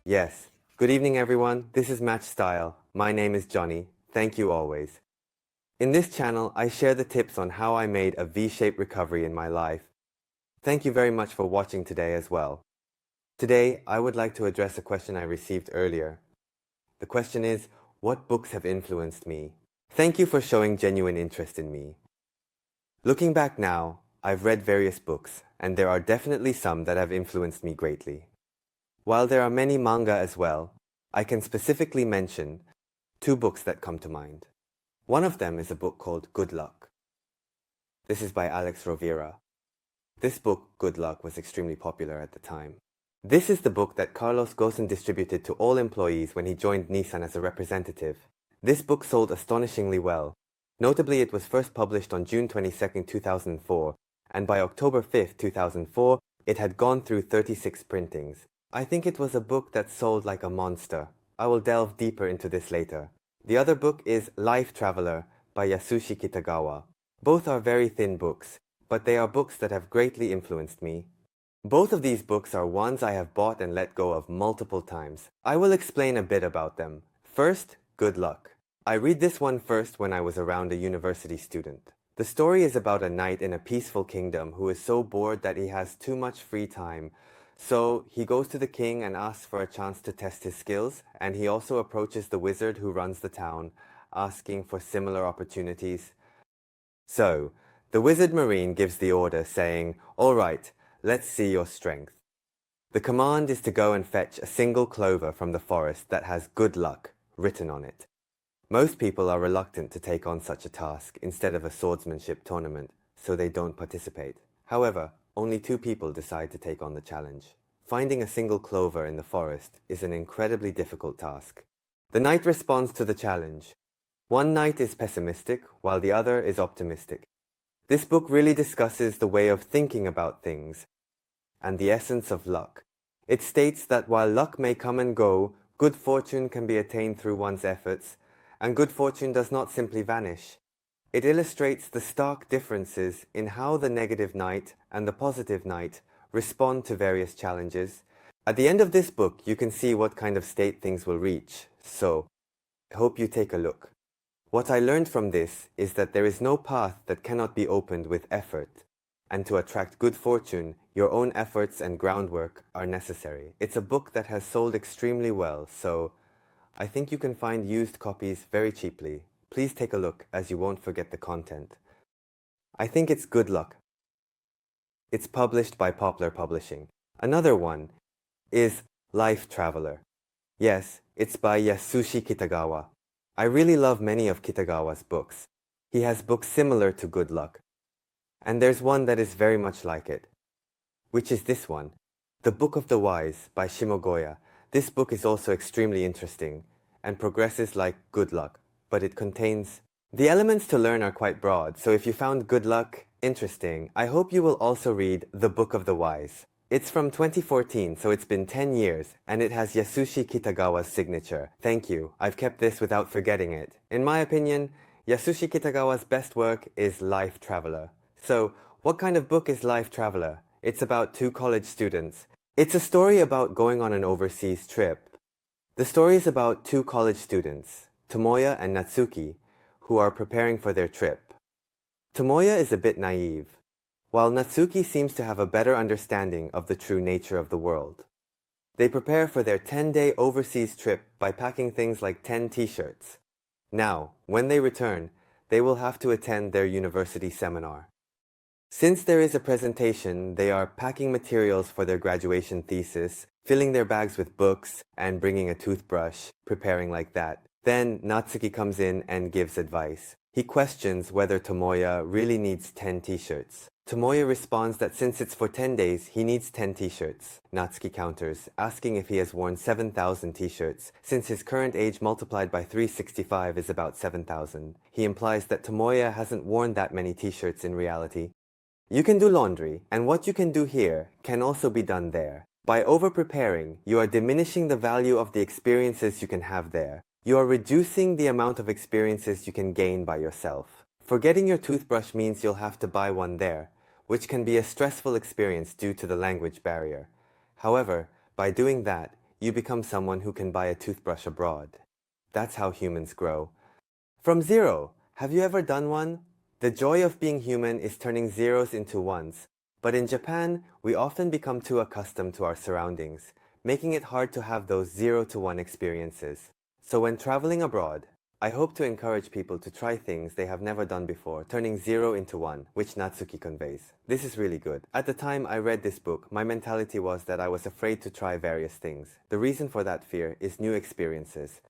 Yes. Good evening, everyone. This is Match Style. My name is Johnny. Thank you always. In this channel, I share the tips on how I made a V-shaped recovery in my life. Thank you very much for watching today as well. Today, I would like to address a question I received earlier. The question is, what books have influenced me? Thank you for showing genuine interest in me. Looking back now, I've read various books, and there are definitely some that have influenced me greatly. While there are many manga as well, I can specifically mention two books that come to mind. One of them is a book called Good Luck. This is by Alex Rovira. This book, Good Luck, was extremely popular at the time. This is the book that Carlos Ghosn distributed to all employees when he joined Nissan as a representative. This book sold astonishingly well. Notably, it was first published on June 22, 2004, and by October 5, 2004, it had gone through 36 printings. I think it was a book that sold like a monster. I will delve deeper into this later. The other book is Life Traveler by Yasushi Kitagawa. Both are very thin books, but they are books that have greatly influenced me. Both of these books are ones I have bought and let go of multiple times. I will explain a bit about them. First, Good Luck. I read this one first when I was around a university student. The story is about a knight in a peaceful kingdom who is so bored that he has too much free time. So he goes to the king and asks for a chance to test his skills, and he also approaches the wizard who runs the town, asking for similar opportunities. So, the wizard marine gives the order saying, "All right, let's see your strength." The command is to go and fetch a single clover from the forest that has "Good Luck" written on it. Most people are reluctant to take on such a task instead of a swordsmanship tournament, so they don't participate. However, only 2 people decide to take on the challenge. Finding a single clover in the forest is an incredibly difficult task. The knight responds to the challenge. One knight is pessimistic, while the other is optimistic. This book really discusses the way of thinking about things and the essence of luck. It states that while luck may come and go, good fortune can be attained through one's efforts, and good fortune does not simply vanish. It illustrates the stark differences in how the negative knight and the positive knight respond to various challenges. At the end of this book, you can see what kind of state things will reach, so I hope you take a look. What I learned from this is that there is no path that cannot be opened with effort, and to attract good fortune, your own efforts and groundwork are necessary. It's a book that has sold extremely well, so I think you can find used copies very cheaply. Please take a look, as you won't forget the content. I think it's Good Luck. It's published by Poplar Publishing. Another one is Life Traveler. Yes, it's by Yasushi Kitagawa. I really love many of Kitagawa's books. He has books similar to Good Luck. And there's one that is very much like it, which is this one, The Book of the Wise by Shimogoya. This book is also extremely interesting and progresses like Good Luck, but it contains... The elements to learn are quite broad, so if you found Good Luck interesting, I hope you will also read The Book of the Wise. It's from 2014, so it's been 10 years, and it has Yasushi Kitagawa's signature. Thank you, I've kept this without forgetting it. In my opinion, Yasushi Kitagawa's best work is Life Traveler. So, what kind of book is Life Traveler? It's about 2 college students. It's a story about going on an overseas trip. The story is about 2 college students, Tomoya and Natsuki, who are preparing for their trip. Tomoya is a bit naive, while Natsuki seems to have a better understanding of the true nature of the world. They prepare for their 10-day overseas trip by packing things like 10 t-shirts. Now, when they return, they will have to attend their university seminar. Since there is a presentation, they are packing materials for their graduation thesis, filling their bags with books, and bringing a toothbrush, preparing like that. Then Natsuki comes in and gives advice. He questions whether Tomoya really needs 10 t-shirts. Tomoya responds that since it's for 10 days, he needs 10 t-shirts. Natsuki counters, asking if he has worn 7,000 t-shirts, since his current age multiplied by 365 is about 7,000. He implies that Tomoya hasn't worn that many t-shirts in reality. You can do laundry, and what you can do here can also be done there. By over-preparing, you are diminishing the value of the experiences you can have there. You are reducing the amount of experiences you can gain by yourself. Forgetting your toothbrush means you'll have to buy one there, which can be a stressful experience due to the language barrier. However, by doing that, you become someone who can buy a toothbrush abroad. That's how humans grow. From zero, have you ever done one? The joy of being human is turning zeros into ones. But in Japan, we often become too accustomed to our surroundings, making it hard to have those 0 to 1 experiences. So when traveling abroad, I hope to encourage people to try things they have never done before, turning 0 into 1, which Natsuki conveys. This is really good. At the time I read this book, my mentality was that I was afraid to try various things. The reason for that fear is new experiences.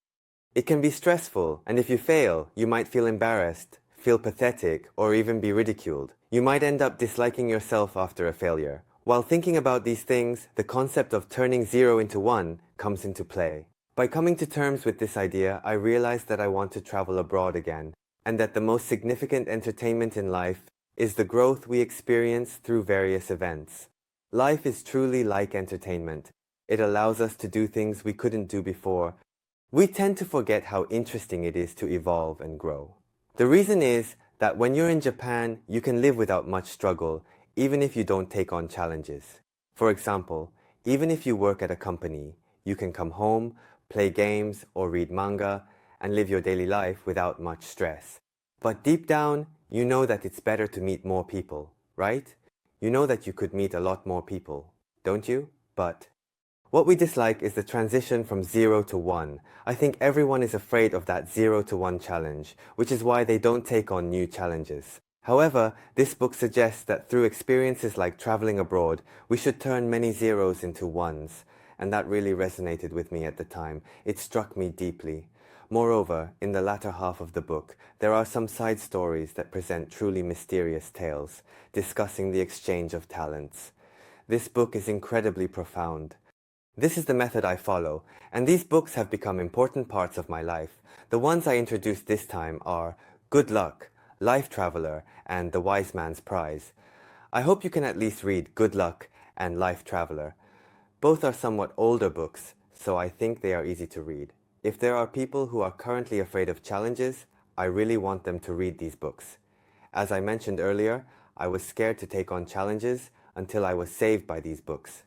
It can be stressful, and if you fail, you might feel embarrassed, feel pathetic, or even be ridiculed. You might end up disliking yourself after a failure. While thinking about these things, the concept of turning 0 into 1 comes into play. By coming to terms with this idea, I realized that I want to travel abroad again, and that the most significant entertainment in life is the growth we experience through various events. Life is truly like entertainment. It allows us to do things we couldn't do before. We tend to forget how interesting it is to evolve and grow. The reason is that when you're in Japan, you can live without much struggle, even if you don't take on challenges. For example, even if you work at a company, you can come home, play games, or read manga, and live your daily life without much stress. But deep down, you know that it's better to meet more people, right? You know that you could meet a lot more people, don't you? But what we dislike is the transition from 0 to 1. I think everyone is afraid of that 0 to 1 challenge, which is why they don't take on new challenges. However, this book suggests that through experiences like traveling abroad, we should turn many zeros into ones. And that really resonated with me at the time. It struck me deeply. Moreover, in the latter half of the book, there are some side stories that present truly mysterious tales, discussing the exchange of talents. This book is incredibly profound. This is the method I follow, and these books have become important parts of my life. The ones I introduced this time are Good Luck, Life Traveler, and The Wise Man's Prize. I hope you can at least read Good Luck and Life Traveler. Both are somewhat older books, so I think they are easy to read. If there are people who are currently afraid of challenges, I really want them to read these books. As I mentioned earlier, I was scared to take on challenges until I was saved by these books.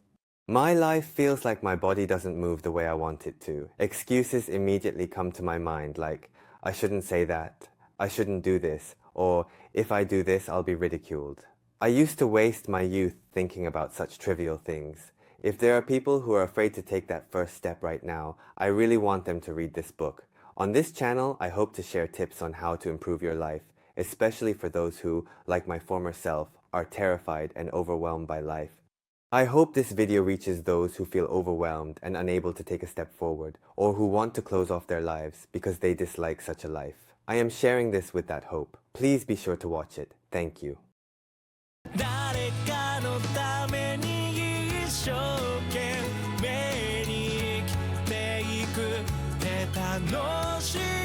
My life feels like my body doesn't move the way I want it to. Excuses immediately come to my mind like, I shouldn't say that, I shouldn't do this, or if I do this, I'll be ridiculed. I used to waste my youth thinking about such trivial things. If there are people who are afraid to take that first step right now, I really want them to read this book. On this channel, I hope to share tips on how to improve your life, especially for those who, like my former self, are terrified and overwhelmed by life. I hope this video reaches those who feel overwhelmed and unable to take a step forward, or who want to close off their lives because they dislike such a life. I am sharing this with that hope. Please be sure to watch it. Thank you. 誰かのために一生懸命に生きていくって楽しい